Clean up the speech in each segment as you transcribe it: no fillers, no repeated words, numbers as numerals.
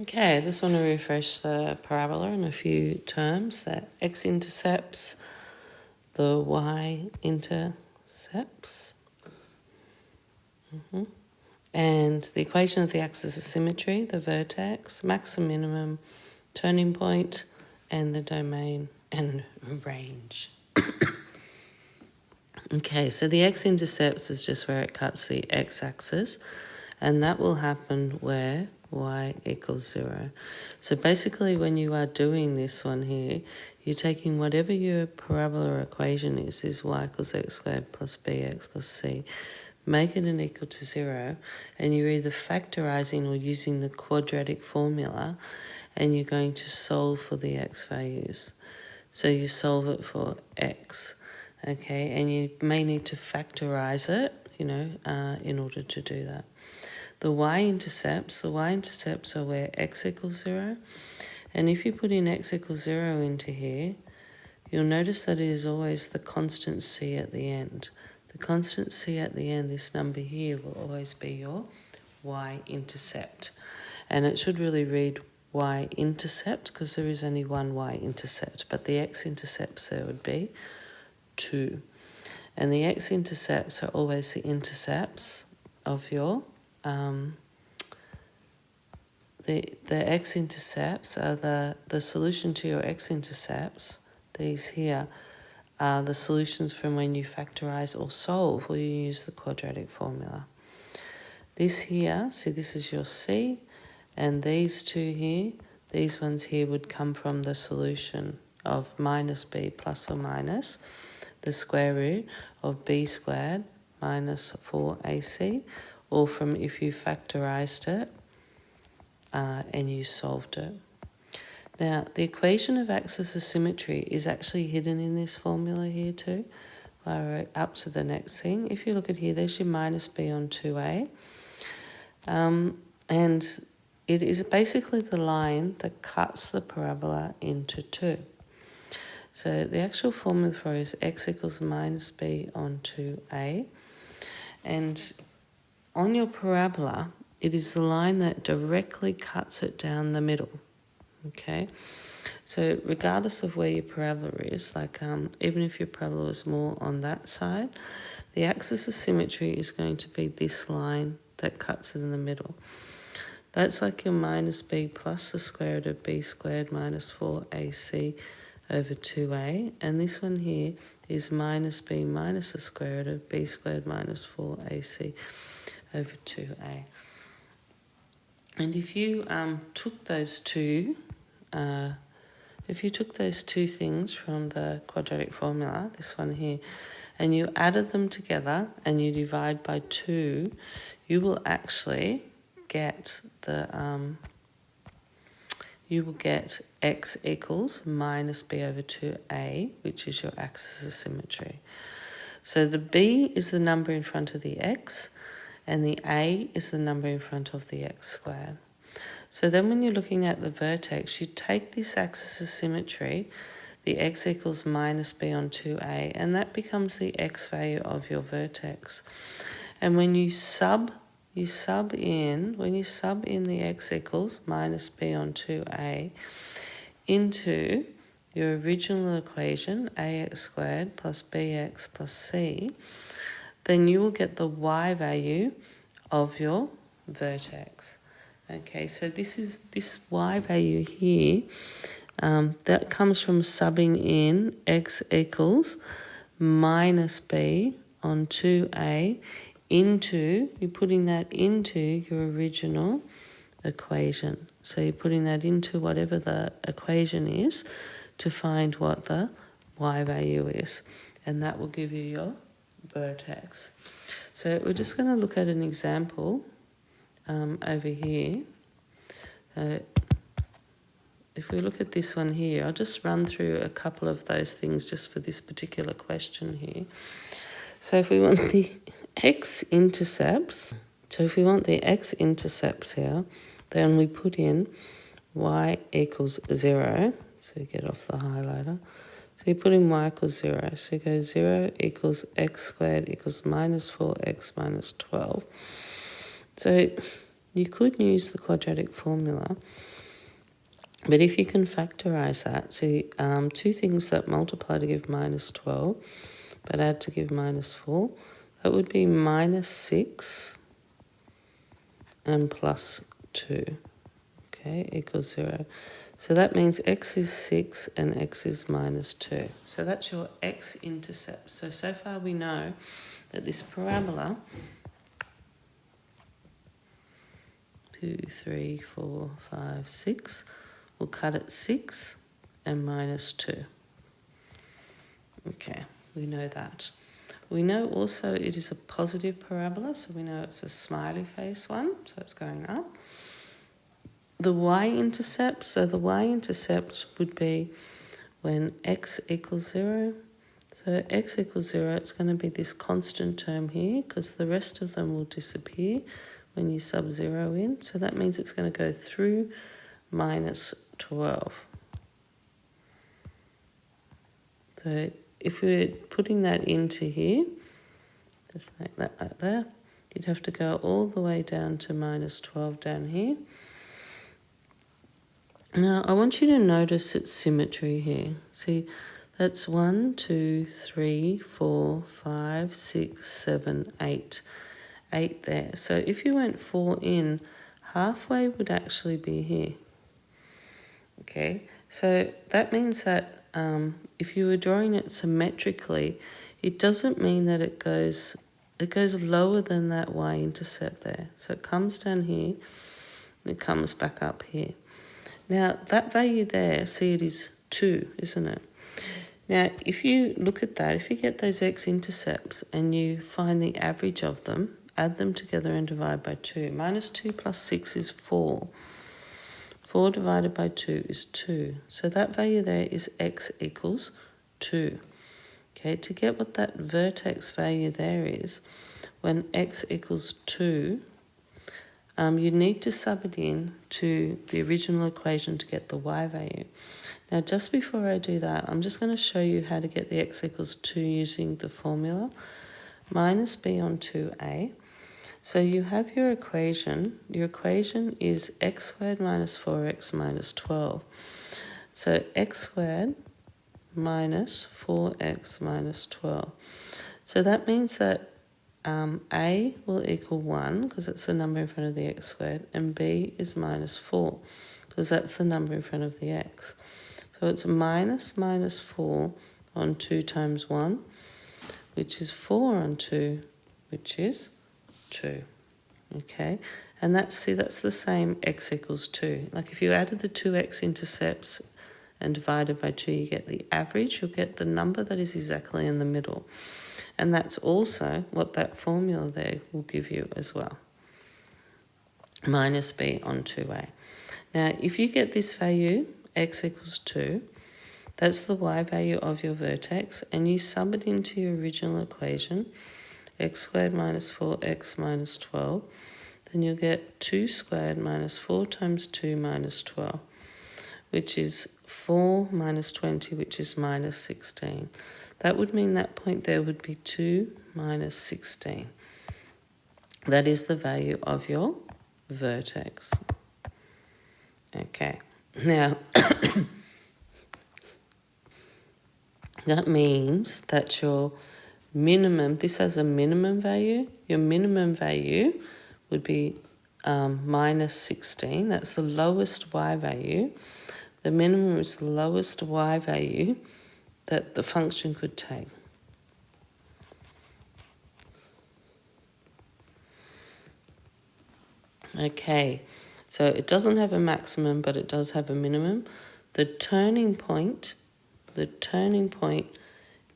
Okay, I just want to refresh the parabola in a few terms. That x-intercepts, the y-intercepts, and the equation of the axis of symmetry, the vertex, maximum, minimum, turning point, and the domain and range. Okay, so the x-intercepts is just where it cuts the x-axis, and that will happen where y equals 0. So basically when you are doing this one here, you're taking whatever your parabola equation is y equals x squared plus bx plus c, make it an equal to 0, and you're either factorising or using the quadratic formula, and you're going to solve for the x values. So you solve it for x, okay, and you may need to factorise it, in order to do that. The y-intercepts are where x equals 0, and if you put in x equals 0 into here, you'll notice that it is always the constant c at the end. The constant c at the end, this number here, will always be your y-intercept. And it should really read y-intercept because there is only one y-intercept, but the x-intercepts there would be 2. And the x-intercepts are always the intercepts of your... The x-intercepts are the solution to your x-intercepts. These here are the solutions from when you factorise or solve or you use the quadratic formula. This here, see, this is your c, and these two here, these ones here would come from the solution of minus b plus or minus the square root of b squared minus 4ac, or from if you factorised it and you solved it. Now, the equation of axis of symmetry is actually hidden in this formula here too. All right, up to the next thing. If you look at here, there's your minus b on 2a. And it is basically the line that cuts the parabola into 2. So the actual formula for it is x equals minus b on 2a. And on your parabola, it is the line that directly cuts it down the middle. Okay? So regardless of where your parabola is, even if your parabola is more on that side, the axis of symmetry is going to be this line that cuts it in the middle. That's like your minus b plus the square root of b squared minus 4ac over 2a. And this one here is minus b minus the square root of b squared minus 4ac over 2a. And if you took those two things from the quadratic formula, this one here, and you added them together and you divide by 2, you will actually get x equals minus b over 2a, which is your axis of symmetry. So the b is the number in front of the x, and the a is the number in front of the x squared. So then when you're looking at the vertex, you take this axis of symmetry, the x equals minus b on 2a, and that becomes the x value of your vertex. And when you sub in the x equals minus b on 2a into your original equation, ax squared plus bx plus c, then you will get the y value of your vertex. Okay, so this y value here, that comes from subbing in x equals minus b on 2a you're putting that into your original equation. So you're putting that into whatever the equation is to find what the y value is, and that will give you your vertex. So we're just going to look at an example over here. If we look at this one here, I'll just run through a couple of those things just for this particular question here. So if we want the x-intercepts, here, then we put in y equals 0. So you get off the highlighter. So you put in y equals 0. So you go 0 equals x squared equals minus 4x minus 12. So You could use the quadratic formula, but if you can factorise that, see two things that multiply to give minus 12, but add to give minus 4, that would be minus 6 and plus 2, okay, equals 0. So that means x is 6 and x is minus 2. So that's your x-intercept. So far we know that this parabola, 2, 3, 4, 5, 6, will cut at 6 and minus 2. Okay, we know that. We know also it is a positive parabola, so we know it's a smiley face one, so it's going up. The y-intercept, so the y-intercept would be when x equals 0. So x equals 0, it's going to be this constant term here because the rest of them will disappear when you sub 0 in. So that means it's going to go through minus 12. So if we're putting that into here, just make that like that, you'd have to go all the way down to minus 12 down here. Now, I want you to notice its symmetry here. See, that's 1, 2, 3, 4, 5, 6, 7, 8. 8 there. So if you went 4 in, halfway would actually be here. Okay, so that means that if you were drawing it symmetrically, it doesn't mean that it goes lower than that y-intercept there. So it comes down here, and it comes back up here. Now, that value there, see, it is 2, isn't it? Now, if you look at that, if you get those x-intercepts and you find the average of them, add them together and divide by 2. Minus 2 plus 6 is 4. 4 divided by 2 is 2. So that value there is x equals 2. Okay, to get what that vertex value there is, when x equals 2, you need to sub it in to the original equation to get the y value. Now, just before I do that, I'm just going to show you how to get the x equals 2 using the formula. Minus b on 2a. So you have your equation. Your equation is x squared minus 4x minus 12. So x squared minus 4x minus 12. So that means that a will equal 1 because it's the number in front of the x squared, and b is minus 4 because that's the number in front of the x. So it's minus 4 on 2 times 1, which is 4 on 2, which is 2. Okay, and that's the same x equals 2. Like if you added the two x-intercepts and divided by 2, you get the average, you'll get the number that is exactly in the middle. And that's also what that formula there will give you as well. Minus b on 2a. Now, if you get this value, x equals 2, that's the y value of your vertex, and you sub it into your original equation, x squared minus 4x minus 12, then you'll get 2 squared minus 4 times 2 minus 12, which is 4 minus 20, which is minus 16. That would mean that point there would be 2 minus 16. That is the value of your vertex. Okay, now that means that your minimum, this has a minimum value, your minimum value would be minus 16. That's the lowest y value. The minimum is the lowest y value that the function could take. Okay, so it doesn't have a maximum, but it does have a minimum. The turning point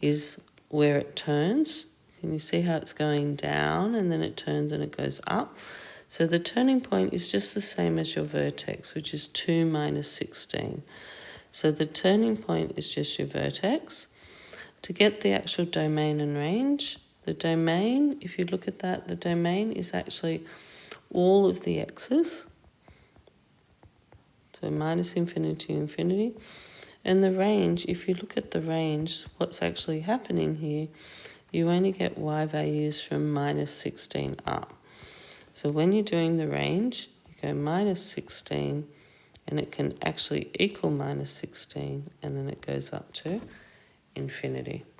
is where it turns. Can you see how it's going down and then it turns and it goes up? So the turning point is just the same as your vertex, which is 2 minus 16. So the turning point is just your vertex. To get the actual domain and range, the domain, if you look at that, the domain is actually all of the x's. So minus infinity to infinity. And the range, if you look at the range, what's actually happening here, you only get y values from minus 16 up. So when you're doing the range, you go minus 16, and it can actually equal minus 16, and then it goes up to infinity.